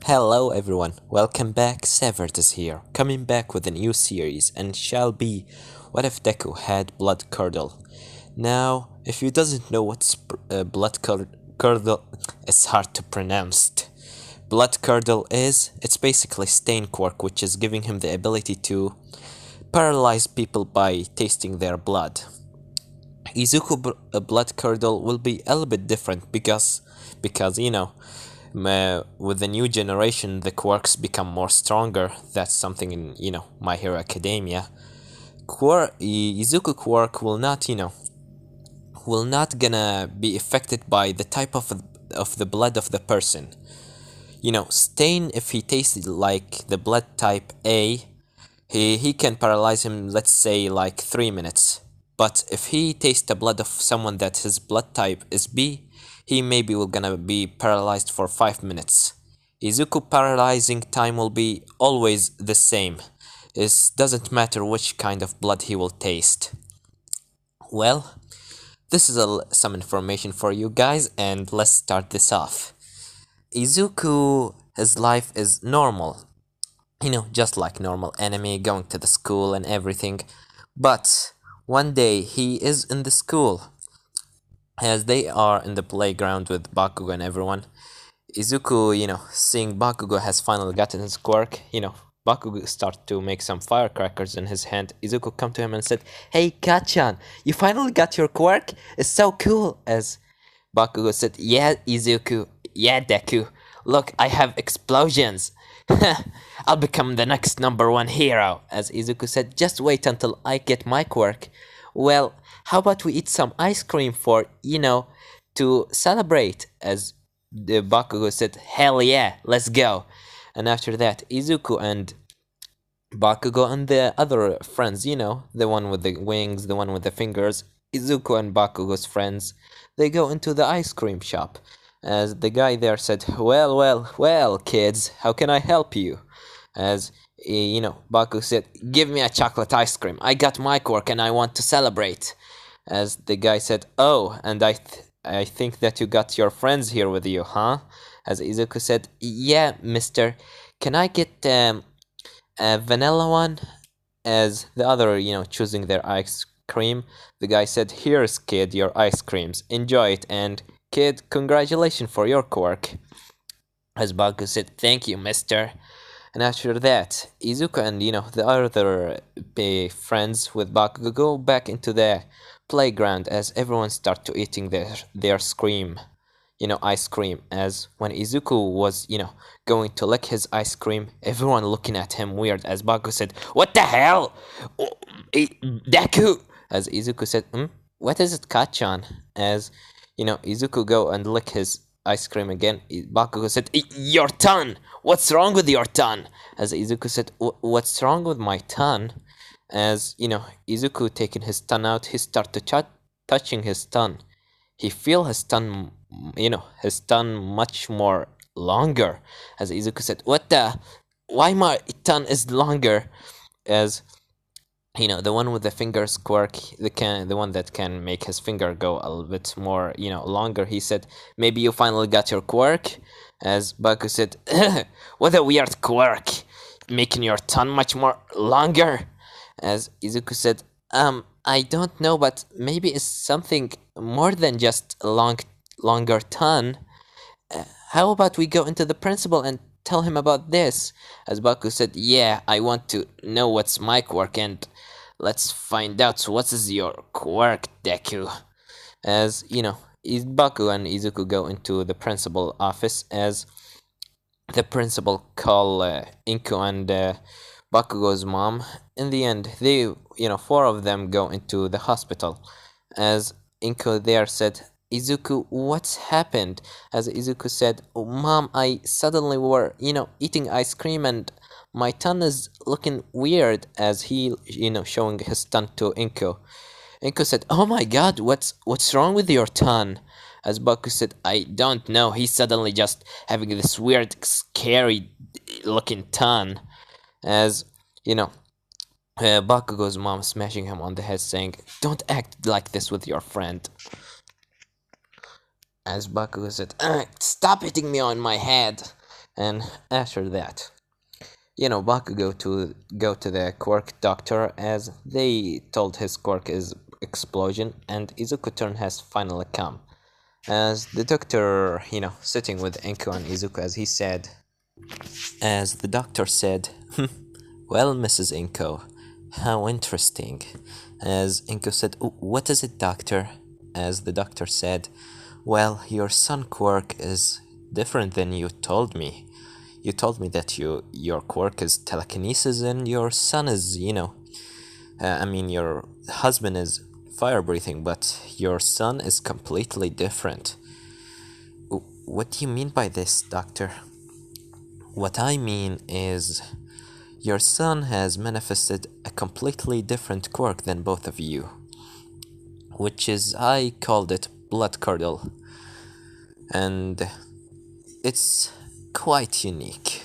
Hello everyone, welcome back, Severed is here, coming back with a new series and shall be What if Deku had bloodcurdle? Now, if you doesn't know what's bloodcurdle, it's hard to pronounce. Bloodcurdle is, it's basically stain quirk which is giving him the ability to paralyze people by tasting their blood. Izuku bloodcurdle will be a little bit different because with the new generation, the quirks become more stronger. That's something in, My Hero Academia. Izuku quirk will not gonna be affected by the type of the blood of the person. Stain, if he tasted like the blood type A, he can paralyze him, let's say, like 3 minutes. But if he tastes the blood of someone that his blood type is B, he maybe will gonna be paralyzed for 5 minutes. Izuku paralyzing time will be always the same. It doesn't matter which kind of blood he will taste. Well, this is some information for you guys, and let's start this off. Izuku, his life is normal. Just like normal enemy, going to the school and everything. But one day he is in the school. As they are in the playground with Bakugo and everyone, Izuku, seeing Bakugo has finally gotten his quirk, Bakugo start to make some firecrackers in his hand. Izuku come to him and said, "Hey, Kachan, you finally got your quirk? It's so cool." As Bakugo said, "Yeah, Izuku, yeah, Deku. Look, I have explosions. I'll become the next #1 hero." As Izuku said, "Just wait until I get my quirk. Well, how about we eat some ice cream to celebrate?" As the Bakugo said, "Hell yeah, let's go." And after that, Izuku and Bakugo and the other friends, the one with the wings, the one with the fingers, Izuku and Bakugo's friends, they go into the ice cream shop. As the guy there said, well, kids, how can I help you?" As Bakugo said, "Give me a chocolate ice cream. I got my quirk and I want to celebrate." As the guy said, "Oh, and I think that you got your friends here with you, huh?" As Izuku said, "Yeah, mister. Can I get a vanilla one?" As the other, choosing their ice cream, the guy said, "Here's, kid, your ice creams. Enjoy it, and kid, congratulations for your quirk." As Bakugo said, "Thank you, mister." And after that, Izuku and the other friends with Bakugo go back into the playground as everyone start to eating their ice cream. As when Izuku was going to lick his ice cream, everyone looking at him weird. As Bakugo said, "What the hell, Deku?" As Izuku said, "What is it, Kachan?" As Izuku go and lick his ice cream again. Bakugo said, "Your tongue! What's wrong with your tongue?" As Izuku said, "What's wrong with my tongue?" As Izuku taking his tongue out, he start to touching his tongue. He feel his tongue, his tongue much more longer. As Izuku said, why my tongue is longer?" As the one with the fingers quirk, the one that can make his finger go a little bit more, longer. He said, "Maybe you finally got your quirk." As Baku said, "What a weird quirk, making your tongue much more longer." As Izuku said, "I don't know, but maybe it's something more than just a longer tongue. How about we go into the principal and tell him about this?" As Baku said, "Yeah, I want to know what's my quirk, and let's find out what is your quirk, Deku." As Baku and Izuku go into the principal office. As the principal call Inko and Bakugo's mom. In the end, they, four of them go into the hospital. As Inko there said, "Izuku, what's happened?" As Izuku said, "Oh, Mom, I suddenly were, eating ice cream and my tongue is looking weird." As he, showing his tongue to Inko. Inko said, "Oh my god, what's wrong with your tongue?" As Baku said, "I don't know, he's suddenly just having this weird, scary looking tongue." As, Bakugo's mom smashing him on the head saying, "Don't act like this with your friend." As Bakugo said, "Stop hitting me on my head." And after that, Bakugo to go to the Quirk doctor as they told his Quirk is explosion, and Izuku turn has finally come. As the doctor, sitting with Enko and Izuku as the doctor said, well, Mrs. Inko, how interesting. As Inko said, what is it, doctor? As the doctor said, well, your son Quirk is different than you told me. You told me that your Quirk is telekinesis and your son is, your husband is fire breathing, but your son is completely different. What do you mean by this, doctor? What I mean is, your son has manifested a completely different quirk than both of you, which is, I called it bloodcurdle, and it's quite unique.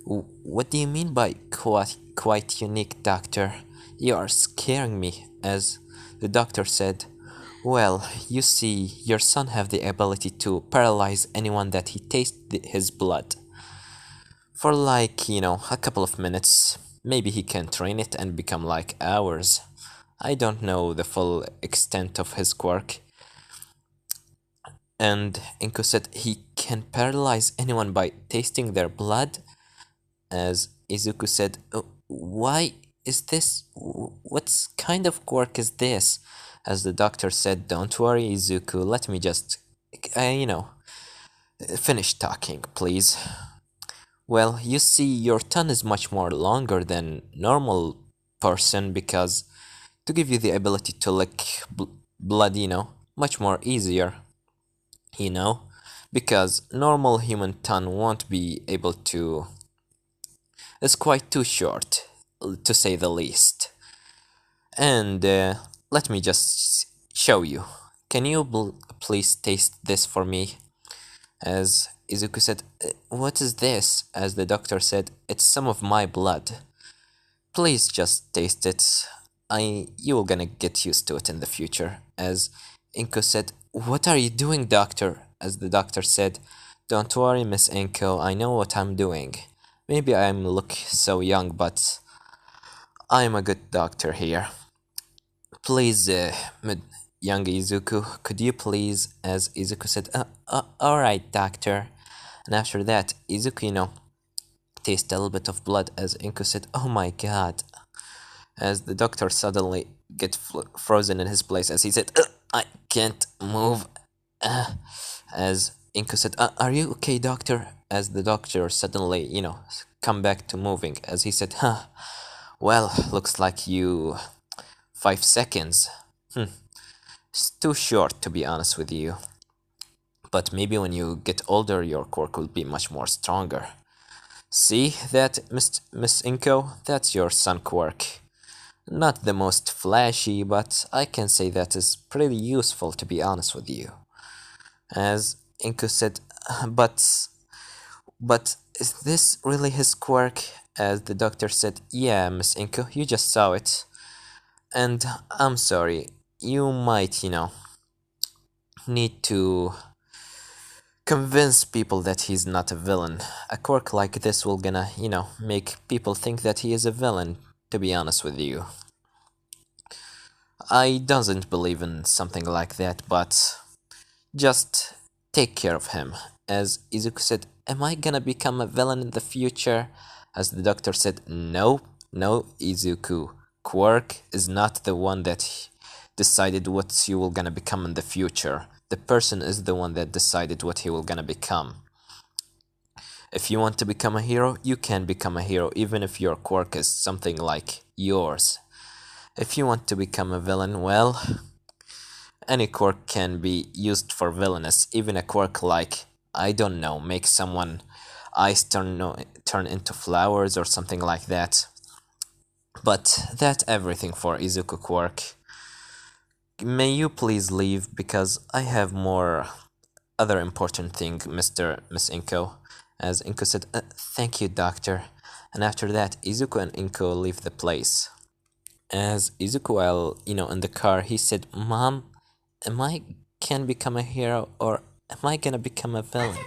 What do you mean by quite unique, doctor? You are scaring me, as the doctor said. Well, you see, your son have the ability to paralyze anyone that he tastes his blood. For like, a couple of minutes. Maybe he can train it and become like ours. I don't know the full extent of his quirk. And Inko said he can paralyze anyone by tasting their blood. As Izuku said, why is this? What kind of quirk is this? As the doctor said, don't worry, Izuku, let me just, finish talking, please. Well, you see, your tongue is much more longer than normal person because to give you the ability to lick blood, much more easier, because normal human tongue won't be able to. It's quite too short, to say the least. And let me just show you. Can you please taste this for me? As Izuku said, what is this? As the doctor said, it's some of my blood. Please just taste it. You're gonna get used to it in the future. As Inko said, what are you doing, doctor? As the doctor said, don't worry, Miss Inko, I know what I'm doing. Maybe I look so young, but I'm a good doctor here. Please, young Izuku, could you please, as Izuku said, alright, doctor. And after that, Izuku, tasted a little bit of blood as Inko said, oh my god. As the doctor suddenly get frozen in his place as he said, I can't move. As Inko said, are you okay, doctor? As the doctor suddenly, come back to moving as he said, well, looks like you 5 seconds. It's too short, to be honest with you. But maybe when you get older, your quirk will be much more stronger. See that, Miss Inko? That's your son quirk. Not the most flashy, but I can say that is pretty useful, to be honest with you. As Inko said, but is this really his quirk? As the doctor said, yeah, Miss Inko, you just saw it. And I'm sorry, you might, need to convince people that he's not a villain. A quirk like this will gonna, make people think that he is a villain, to be honest with you. I doesn't believe in something like that, but just take care of him. As Izuku said, am I gonna become a villain in the future? As the doctor said, no, Izuku. Quirk is not the one that decided what you will gonna become in the future. The person is the one that decided what he will gonna become. If you want to become a hero, you can become a hero even if your quirk is something like yours. If you want to become a villain, well, any quirk can be used for villainous, even a quirk like, I don't know, make someone eyes turn into flowers or something like that. But that's everything for Izuku quirk. May you please leave because I have more other important thing, Miss Inko. As Inko said, thank you, doctor. And after that, Izuku and Inko leave the place. As Izuku, while, in the car, he said, Mom, am I can become a hero or am I gonna become a villain?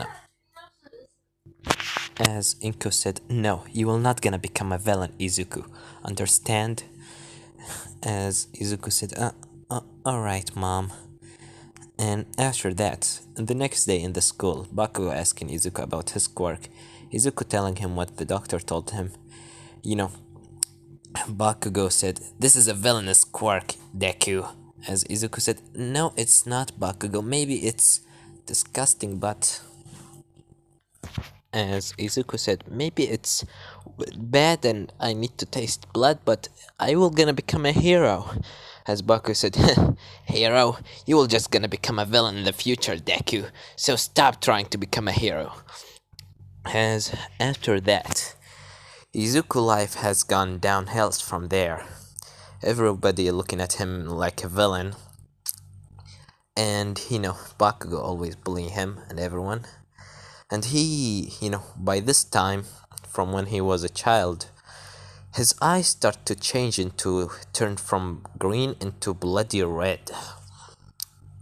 As Inko said, no, you will not gonna become a villain, Izuku. Understand? As Izuku said, alright, mom. And after that, the next day in the school, Bakugo asking Izuku about his quirk. Izuku telling him what the doctor told him. You know, Bakugo said, this is a villainous quirk, Deku. As Izuku said, no, it's not, Bakugo. Maybe it's disgusting, but... As Izuku said, maybe it's bad and I need to taste blood, but I will gonna become a hero. As Baku said, hero, you will just gonna become a villain in the future, Deku, so stop trying to become a hero. As after that, Izuku life has gone downhill from there. Everybody looking at him like a villain. And, Bakugo always bullying him and everyone. And he, by this time, from when he was a child, his eyes start to change turn from green into bloody red.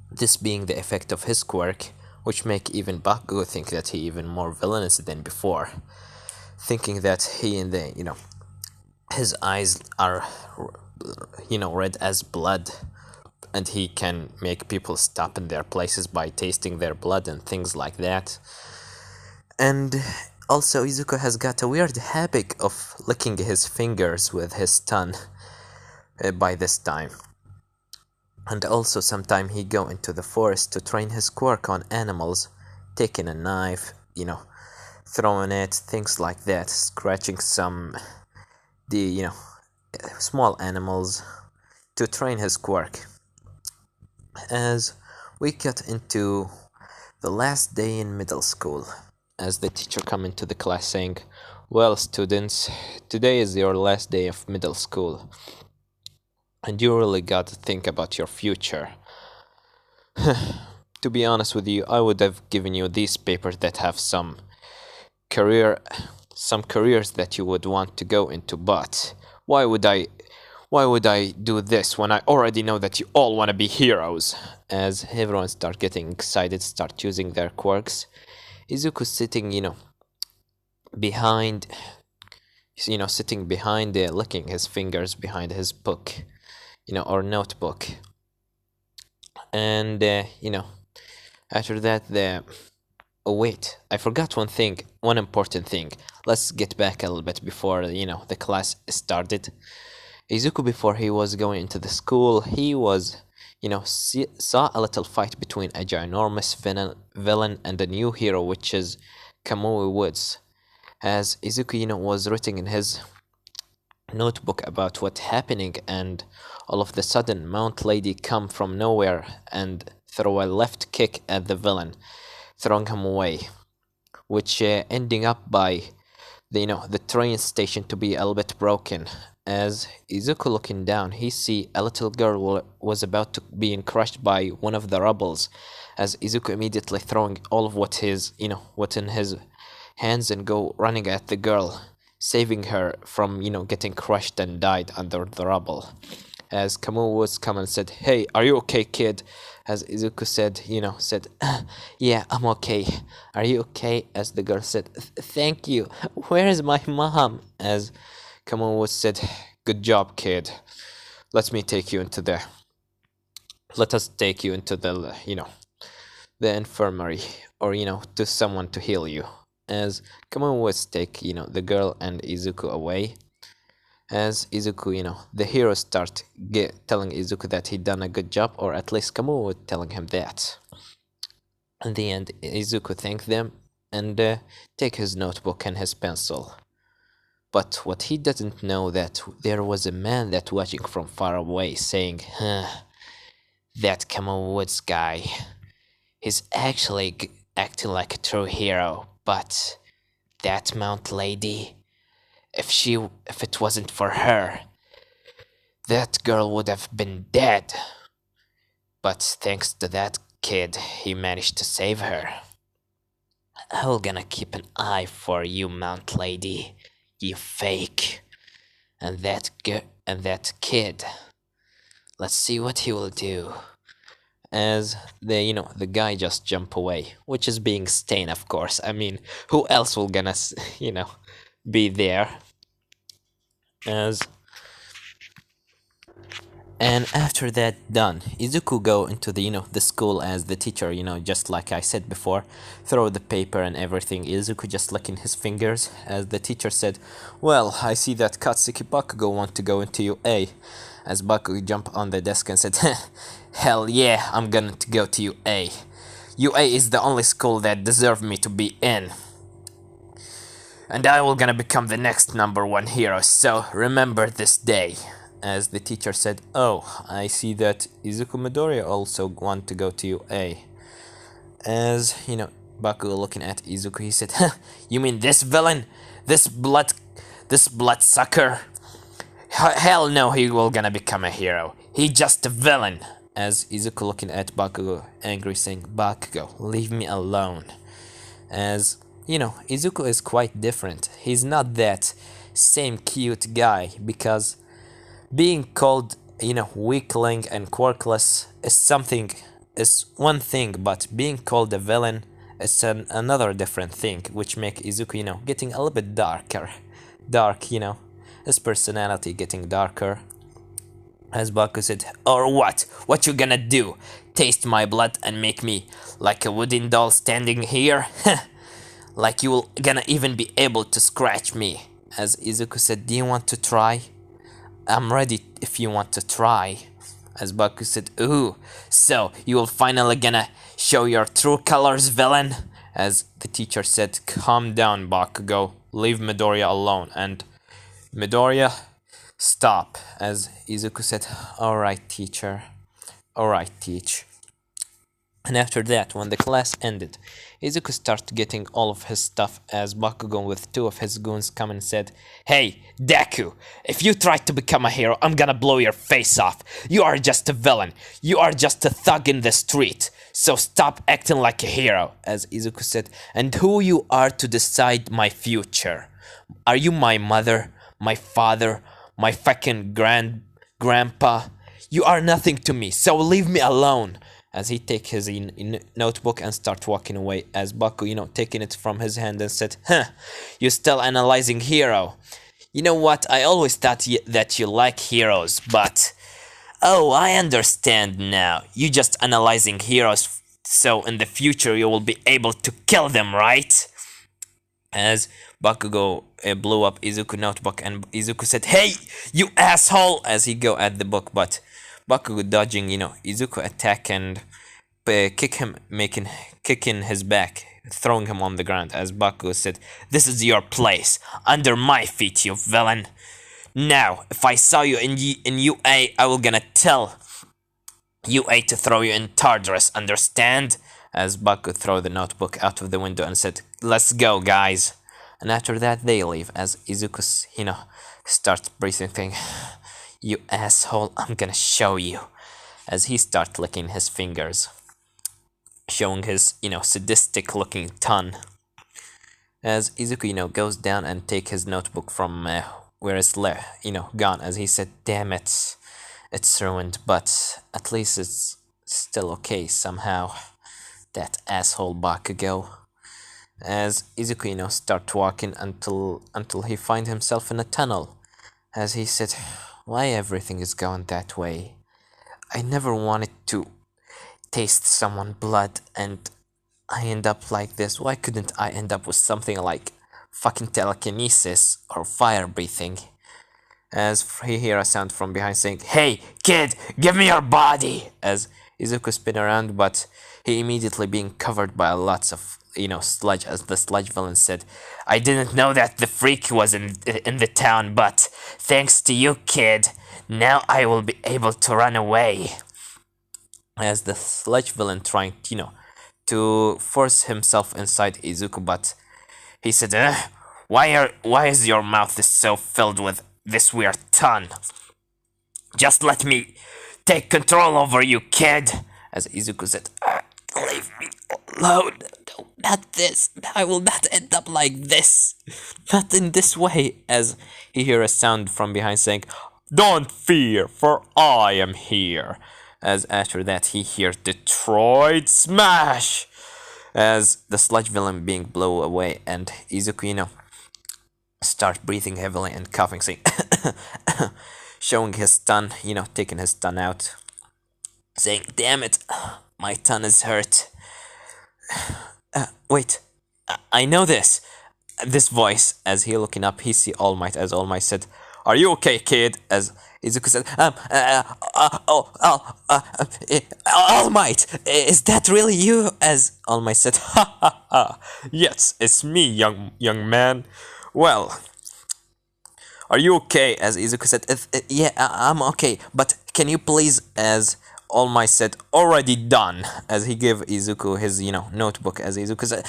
This being the effect of his quirk, which make even Bakugo think that he even more villainous than before. Thinking that his eyes are, red as blood, and he can make people stop in their places by tasting their blood and things like that. And also Izuku has got a weird habit of licking his fingers with his tongue by this time. And also sometime he go into the forest to train his quirk on animals, taking a knife, throwing it, things like that, scratching the small animals to train his quirk. As we cut into the last day in middle school, as the teacher come into the class saying, well, students, today is your last day of middle school, and you really got to think about your future. To be honest with you, I would have given you these papers that have some careers that you would want to go into, but why would I do this when I already know that you all want to be heroes? As everyone start getting excited, start using their quirks, Izuku sitting, behind, licking his fingers behind his book, or notebook. And, after that, oh wait, I forgot one important thing. Let's get back a little bit before, the class started. Izuku, before he was going into the school, he was, saw a little fight between a ginormous villain and a new hero, which is Kamui Woods. As Izuku, was writing in his notebook about what's happening, and all of the sudden Mount Lady come from nowhere and throw a left kick at the villain, throwing him away, which ending up by the train station to be a little bit broken. As Izuku looking down, he see a little girl was about to be crushed by one of the rebels. As Izuku immediately throwing all of what in his hands and go running at the girl, saving her from getting crushed and died under the rubble. As Kamui was come and said, "Hey, are you okay, kid?" As Izuku said, "Yeah, I'm okay. Are you okay?" As the girl said, "Thank you. Where is my mom?" As Kamui said, "Good job, kid. Let us take you into the the infirmary, or to someone to heal you." As Kamui was take the girl and Izuku away. As Izuku, the hero start telling Izuku that he done a good job, or at least Kamui was telling him that. In the end, Izuku thanked them and take his notebook and his pencil. But what he doesn't know that there was a man that watching from far away, saying, that Kamui Woods guy, he's actually acting like a true hero, but that Mount Lady, if it wasn't for her, that girl would have been dead. But thanks to that kid, he managed to save her. I'm gonna keep an eye for you, Mount Lady, you fake. And that kid, let's see what he will do. as the guy just jump away, which is being Stain, of course. I mean, who else will gonna be there? As And after that done, Izuku go into the school as the teacher, just like I said before, throw the paper and everything. Izuku just licking his fingers as the teacher said, "Well, I see that Katsuki Bakugo want to go into UA." As Bakugo jumped on the desk and said, "Hell yeah, I'm going to go to UA. UA is the only school that deserve me to be in. And I will gonna become the next #1 hero, so remember this day." As the teacher said, "Oh, I see that Izuku Midoriya also want to go to UA." As, Bakugo looking at Izuku, he said, "Huh, you mean this villain? This bloodsucker? Hell no, he will gonna become a hero. He just a villain." As Izuku looking at Bakugo, angry, saying, "Bakugo, leave me alone." As, Izuku is quite different. He's not that same cute guy, because being called, weakling and quirkless is one thing, but being called a villain is another different thing, which make Izuku, getting a little bit dark, his personality getting darker. As Baku said, "Or what? What you gonna do? Taste my blood and make me like a wooden doll standing here? Like you will gonna even be able to scratch me?" As Izuku said, "Do you want to try? I'm ready if you want to try." As Baku said, "Ooh, so you will finally gonna show your true colors, villain?" As the teacher said, "Calm down, Bakugo. Leave Midoriya alone." And Midoriya, stop. As Izuku said, "Alright, teacher. Alright, teach." And after that, when the class ended, Izuku started getting all of his stuff as Bakugo with 2 of his goons come and said, "Hey, Deku, if you try to become a hero, I'm gonna blow your face off. You are just a villain. You are just a thug in the street. So stop acting like a hero." As Izuku said, "And who you are to decide my future? Are you my mother, my father, my fucking grandpa? You are nothing to me, so leave me alone." As he take his notebook and start walking away, as Baku, taking it from his hand and said, "Huh, you still analyzing hero? You know what, I always thought that you like heroes, but... Oh, I understand now. You just analyzing heroes, so in the future you will be able to kill them, right?" As Bakugo blew up Izuku notebook and Izuku said, "Hey, you asshole!" As he go at the book, but Bakugo dodging, Izuku attack and kicking his back, throwing him on the ground. As Bakugo said, "This is your place, under my feet, you villain. Now, if I saw you in UA, I will gonna tell UA to throw you in Tartarus, understand?" As Bakugo throw the notebook out of the window and said, "Let's go, guys." And after that, they leave as Izuku's, starts breathing, thing. "You asshole, I'm gonna show you." As he starts licking his fingers, showing his, sadistic looking tongue. As Izuku, goes down and take his notebook from where it's gone. As he said, "Damn it, it's ruined, but at least it's still okay somehow. That asshole Bakugo." As Izuku, start walking until he find himself in a tunnel. As he said, "Why everything is going that way? I never wanted to taste someone's blood and I end up like this. Why couldn't I end up with something like fucking telekinesis or fire breathing?" As he hear a sound from behind saying, "Hey, kid, give me your body!" As Izuku spin around, but he immediately being covered by lots of, sludge. As the sludge villain said, "I didn't know that the freak was in the town, but thanks to you, kid, now I will be able to run away." As the sludge villain trying, to force himself inside Izuku, but he said, why is your mouth so filled with this weird tongue? Just let me take control over you, kid." As Izuku said, "Leave me alone. No, not this. I will not end up like this. Not in this way." As he hear a sound from behind saying, "Don't fear, for I am here." As after that he hears Detroit Smash as the sludge villain being blown away, and Izuku, start breathing heavily and coughing, saying showing his tongue, taking his tongue out, saying, "Damn it, my tongue is hurt." Wait, I know this voice. As he looking up, he see All Might. As All Might said, "Are you okay, kid?" As Izuku said, All Might, is that really you?" As All Might said, "Ha ha ha, yes, it's me, young man. Well, are you okay?" As Izuku said, "Yeah, I'm okay, but can you please," as All Might said, "Already done," as he gave Izuku his, notebook. As Izuku said,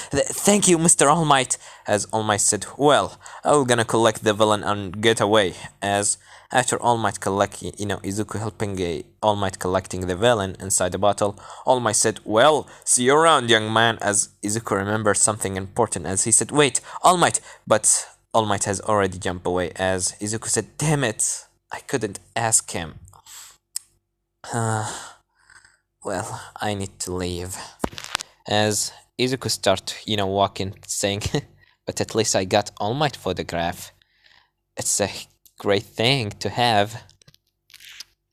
"Thank you, Mr. All Might." As All Might said, "Well, I'm gonna collect the villain and get away." As after All Might collect, Izuku helping All Might collecting the villain inside the bottle, All Might said, "Well, see you around, young man." As Izuku remembered something important, as he said, "Wait, All Might," but All Might has already jumped away. As Izuku said, "Damn it, I couldn't ask him. Well, I need to leave." As Izuku start, walking, saying, "But at least I got All Might photograph. It's a great thing to have."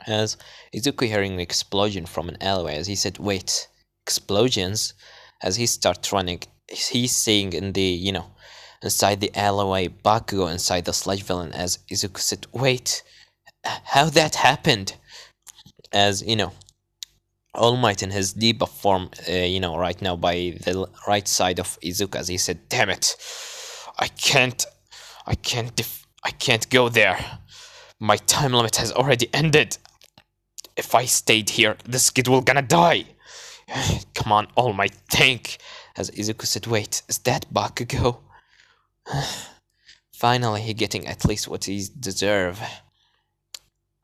As Izuku hearing the explosion from an alleyway, as he said, "Wait, explosions?" As he starts running, he's seeing in the, inside the alleyway, Bakugo inside the sludge villain. As Izuku said, "Wait, how that happened?" As, All Might in his debuff form, right now by the right side of Izuku, as he said, "Damn it, I can't go there. My time limit has already ended. If I stayed here, this kid will gonna die. Come on, All Might, think." As Izuku said, "Wait, is that Bakugo?" Finally, he getting at least what he deserve.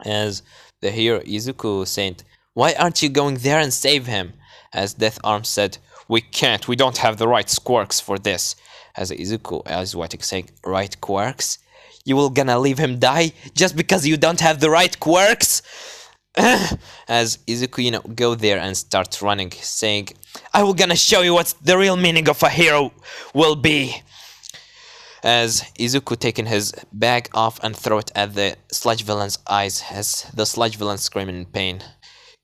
As the hero Izuku said, "Why aren't you going there and save him?" As Death Arm said, "We can't, we don't have the right quirks for this." As Izuku is waiting, saying, "Right quirks? You will gonna leave him die just because you don't have the right quirks?" As Izuku, go there and start running, saying, "I will gonna show you what the real meaning of a hero will be." As Izuku taking his bag off and throw it at the sludge villain's eyes, as the sludge villain screaming in pain,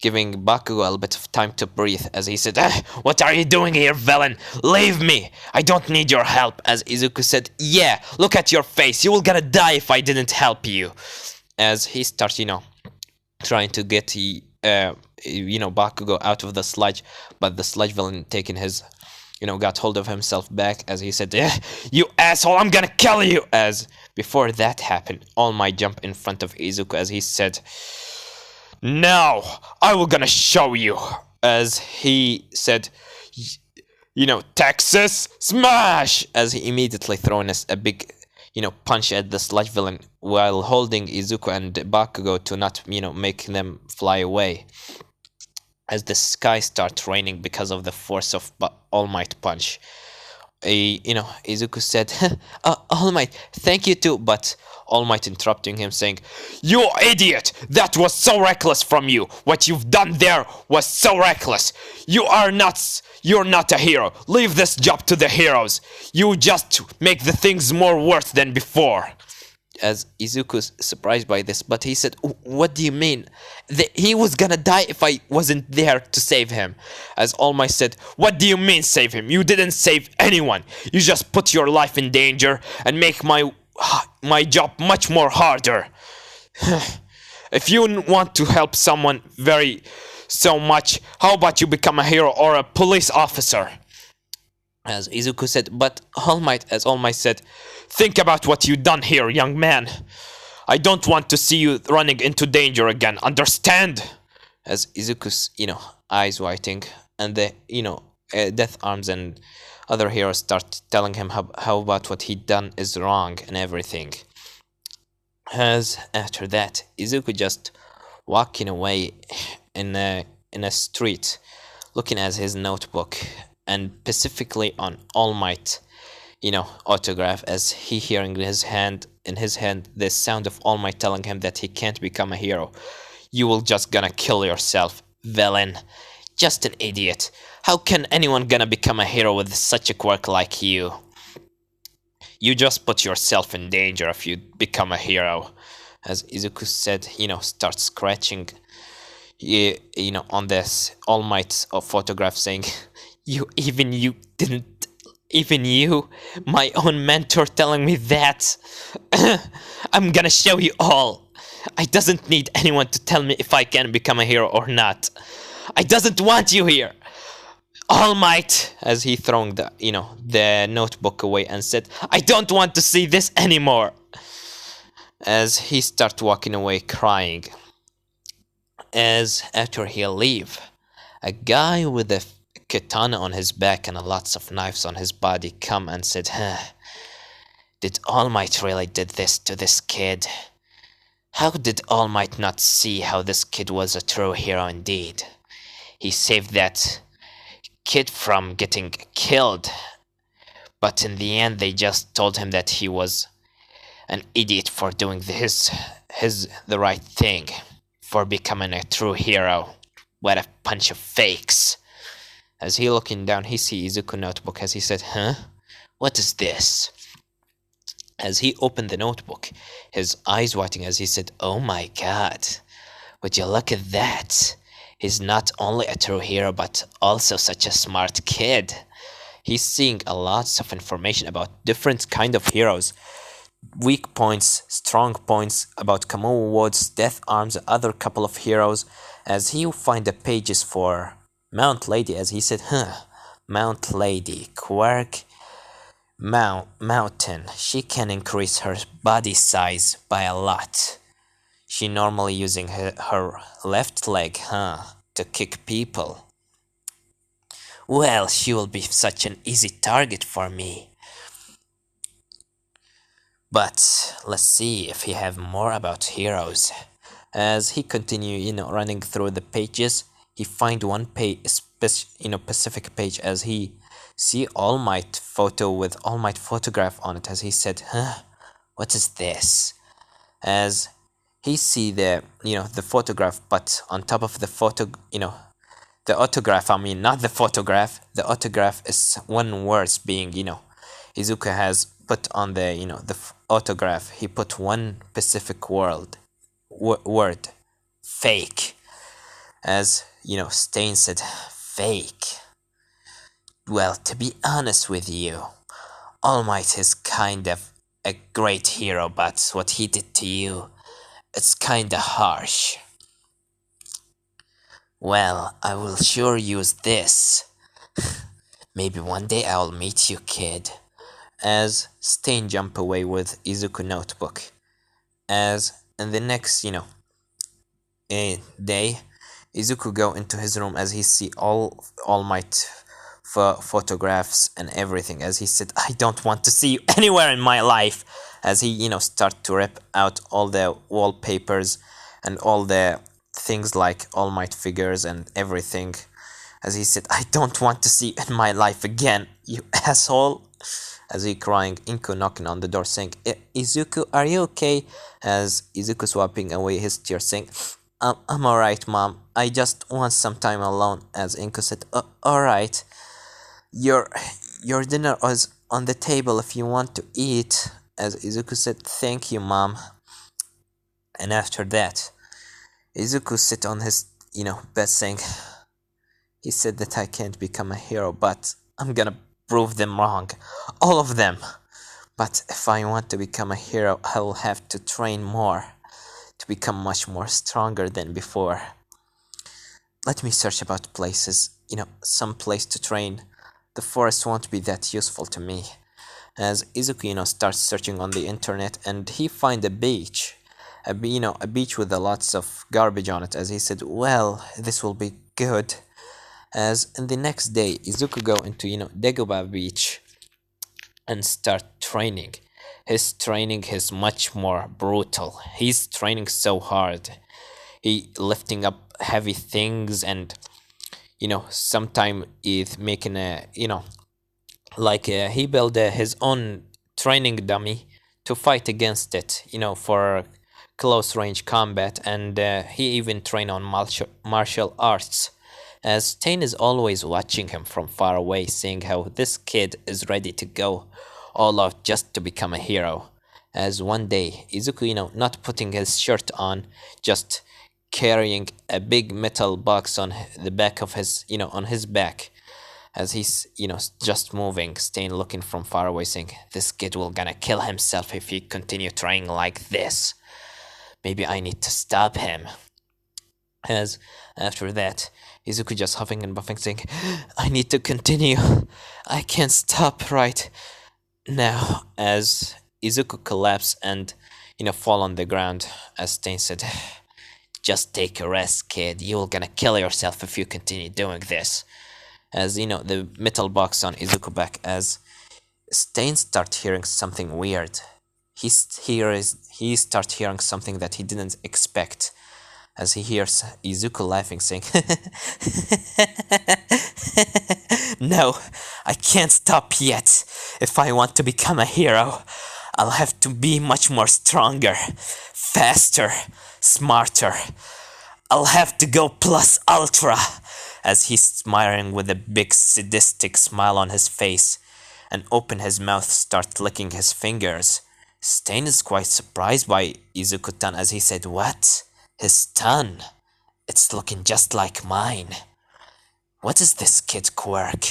giving Bakugo a little bit of time to breathe. As he said, "What are you doing here, villain? Leave me! I don't need your help." As Izuku said, "Yeah, look at your face. You will gonna die if I didn't help you." As he starts, trying to get Bakugo out of the sludge, but the sludge villain taking his, got hold of himself back. As he said, "You asshole, I'm gonna kill you." As before that happened, All Might jump in front of Izuku, as he said, "Now I will gonna show you." As he said, "Texas Smash!" As he immediately thrown a big, punch at the sludge villain while holding Izuku and Bakugo to not, make them fly away. As the sky starts raining because of the force of All Might punch, Izuku said, "All Might, thank you too," but All Might interrupting him, saying, "You idiot! That was so reckless from you! What you've done there was so reckless! You're not a hero! Leave this job to the heroes! You just make the things more worse than before!" As Izuku's surprised by this, but he said, "What do you mean? He was gonna die if I wasn't there to save him." As All Might said, "What do you mean save him? You didn't save anyone. You just put your life in danger and make my job much more harder. If you want to help someone so much, how about you become a hero or a police officer?" As Izuku said, "But All Might," as All Might said, "Think about what you've done here, young man. I don't want to see you running into danger again, understand?" As Izuku's, eyes whiting, and the, Death Arms and other heroes start telling him how about what he done is wrong and everything. As after that, Izuku just walking away in a street, looking at his notebook, and specifically on All Might, autograph, as he hearing in his hand the sound of All Might telling him that he can't become a hero. "You will just gonna kill yourself. Villain. Just an idiot. How can anyone gonna become a hero with such a quirk like you? You just put yourself in danger if you become a hero. As Izuku said, start scratching, on this All Might photograph saying, you didn't, even you, my own mentor telling me that. I'm gonna show you all. I doesn't need anyone to tell me if I can become a hero or not. I doesn't want you here. All Might, as he throwing the notebook away and said, I don't want to see this anymore. As he start walking away crying. As after he leave, a guy with a katana on his back and lots of knives on his body come and said, did All Might really did this to this kid? How did All Might not see how this kid was a true hero indeed? He saved that kid from getting killed, but in the end they just told him that he was an idiot for doing the right thing, for becoming a true hero. What a bunch of fakes. As he looking down, he see Izuku notebook as he said, what is this? As he opened the notebook, his eyes whiting as he said, oh my god, would you look at that? He's not only a true hero but also such a smart kid. He's seeing a lots of information about different kind of heroes. Weak points, strong points, about Kamui Ward's death arms, other couple of heroes. As he find the pages for Mount Lady, as he said, Mount Lady, Quirk, Mountain. She can increase her body size by a lot. She normally using her left leg, to kick people. Well, she will be such an easy target for me. But let's see if he have more about heroes. As he continue, running through the pages, he find one page, specific page, as he see All Might photo with All Might photograph on it. As he said, what is this? As he see the photograph, but on top of the photo, the autograph. I mean, not the photograph. The autograph is one words being, Izuku has put on the the autograph. He put one specific word, fake. As Stain said, fake. Well, to be honest with you, All Might is kind of a great hero, but what he did to you, it's kinda harsh. Well, I will sure use this. Maybe one day I'll meet you, kid. As Stain jump away with Izuku notebook. As in the next, day, Izuku go into his room as he see All Might photographs and everything. As he said, I don't want to see you anywhere in my life. As he, start to rip out all the wallpapers and all the things like All Might figures and everything. As he said, I don't want to see you in my life again, you asshole. As he crying, Inko knocking on the door saying, Izuku, are you okay? As Izuku swiping away his tears saying, I'm alright, mom. I just want some time alone. As Inko said, alright. Your dinner is on the table if you want to eat. As Izuku said, thank you, mom. And after that, Izuku sit on his, bed saying, he said that I can't become a hero, but I'm gonna prove them wrong. All of them. But if I want to become a hero, I will have to train more. To become much more stronger than before. Let me search about places, some place to train. The forest won't be that useful to me. As Izuku, starts searching on the internet, and he find a beach. A beach with lots of garbage on it. As he said, well, this will be good. As in the next day, Izuku go into, Dagobah beach and start training. His training is much more brutal. He's training so hard. He lifting up heavy things and, sometime he's making a, he built his own training dummy to fight against it, for close range combat, and he even trained on martial arts. As Stain is always watching him from far away, seeing how this kid is ready to go all out just to become a hero. As one day, Izuku, not putting his shirt on, just carrying a big metal box on the back of his, on his back, as he's, just moving, Stain looking from far away, saying, "This kid will gonna kill himself if he continue trying like this. Maybe I need to stop him." As after that, Izuku just huffing and buffing, saying, "I need to continue. I can't stop right now." As Izuku collapsed and, fall on the ground, as Stain said, "Just take a rest, kid. You're gonna kill yourself if you continue doing this." As the metal box on Izuku back, as Stain start hearing something weird. He start hearing something that he didn't expect, as he hears Izuku laughing, saying, "No, I can't stop yet. If I want to become a hero, I'll have to be much more stronger, faster, smarter. I'll have to go plus ultra," as he's smiling with a big sadistic smile on his face, and open his mouth, start licking his fingers. Stain is quite surprised by Izuku-tan, as he said, "What? His tongue? It's looking just like mine. What is this kid Quirk?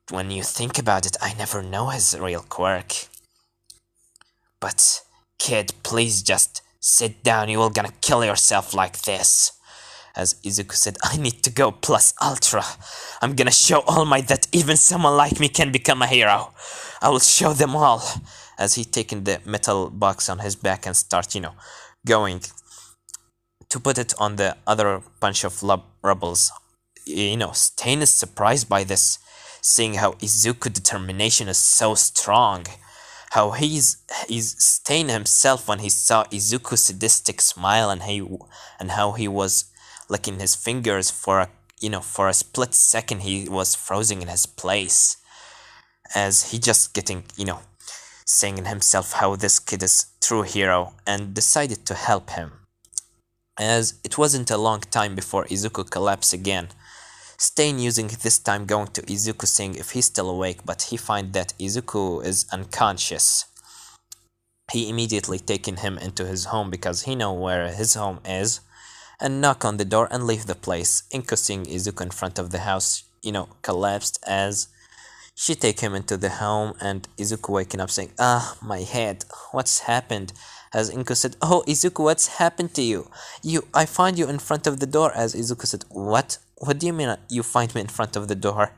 When you think about it, I never know his real quirk. But, kid, please just sit down. You will gonna kill yourself like this." As Izuku said, "I need to go plus ultra. I'm gonna show all my that even someone like me can become a hero. I will show them all." As he taken the metal box on his back and start, going to put it on the other bunch of rebels. Stain is surprised by this, seeing how Izuku's determination is so strong. How he's Stain himself, when he saw Izuku's sadistic smile, and how he was licking his fingers for a split second, he was frozen in his place, as he just getting, saying in himself how this kid is true hero, and decided to help him. As it wasn't a long time before Izuku collapsed again. Stain using this time going to Izuku, saying if he's still awake, but he find that Izuku is unconscious. He immediately taken him into his home, because he know where his home is, and knock on the door and leave the place. Inko, seeing Izuku in front of the house, collapsed, as she take him into the home, and Izuku waking up saying, "Ah, my head, what's happened?" As Inko said, "Oh, Izuku, what's happened to you? I find you in front of the door." As Izuku said, "What? What do you mean you find me in front of the door?"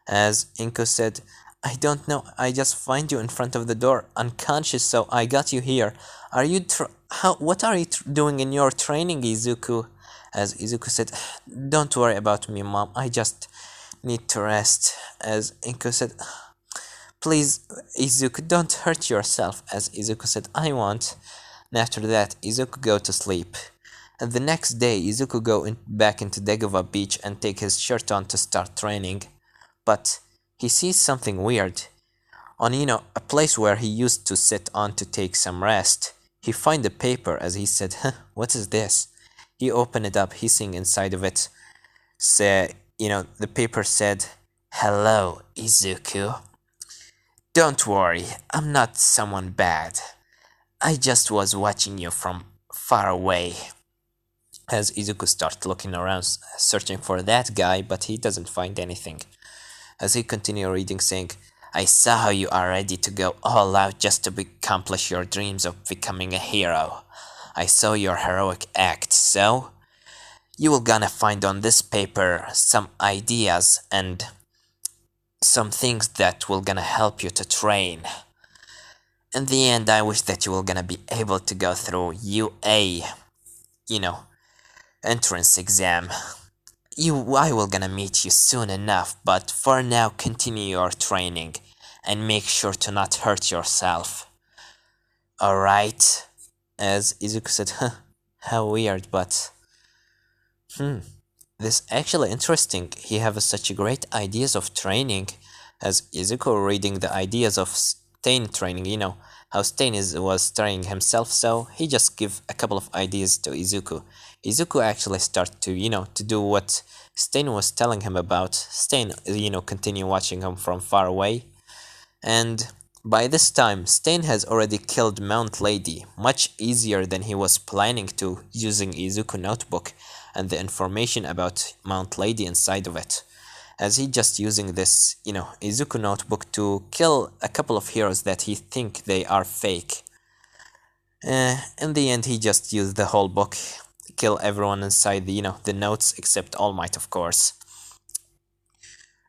As Inko said, "I don't know, I just find you in front of the door, unconscious, so I got you here. Are you what are you doing in your training, Izuku?" As Izuku said, "Don't worry about me, Mom, I just need to rest." As Inko said, "Please, Izuku, don't hurt yourself." As Izuku said, "I won't." And after that, Izuku go to sleep. And the next day, Izuku go back into Degova Beach and take his shirt on to start training. But he sees something weird. On, a place where he used to sit on to take some rest, he find a paper, as he said, "What is this?" He opened it up, he seeing inside of it, the paper said, "Hello, Izuku. Don't worry, I'm not someone bad. I just was watching you from far away." As Izuku starts looking around, searching for that guy, but he doesn't find anything. As he continued reading, saying, "I saw how you are ready to go all out just to accomplish your dreams of becoming a hero. I saw your heroic act, so you will gonna find on this paper some ideas and some things that will gonna help you to train. In the end, I wish that you will gonna be able to go through UA, entrance exam. I will gonna meet you soon enough, but for now, continue your training and make sure to not hurt yourself. Alright?" As Izuku said, "How weird, but this actually interesting. He have such great ideas of training." As Izuku reading the ideas of Stain training, you know, how Stain was training himself, so he just give a couple of ideas to Izuku. Izuku actually start to, you know, to do what Stain was telling him about. Stain, you know, continue watching him from far away, and by this time, Stain has already killed Mount Lady, much easier than he was planning to, using Izuku notebook and the information about Mount Lady inside of it, as he just using this, you know, Izuku notebook to kill a couple of heroes that he think they are fake. In the end, he just used the whole book, kill everyone inside the, you know, the notes except All Might, of course.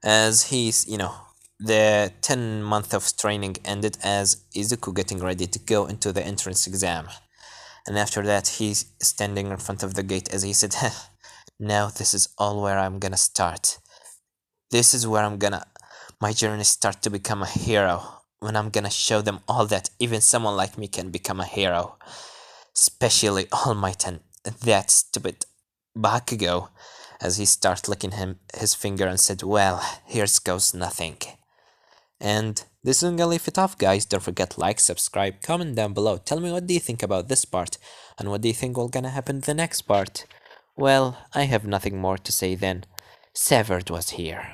As he's, you know, the 10 month of training ended as Izuku getting ready to go into the entrance exam. And after that, he's standing in front of the gate as he said, now this is all where I'm gonna start. This is where my journey start to become a hero. When I'm gonna show them all that even someone like me can become a hero. Especially All Might and that stupid Bakugo. As he started licking his finger and said, well, here's goes nothing. And this is gonna leave it off, guys. Don't forget like, subscribe, comment down below. Tell me what do you think about this part, and what do you think will gonna happen in the next part. Well, I have nothing more to say then. Severed was here.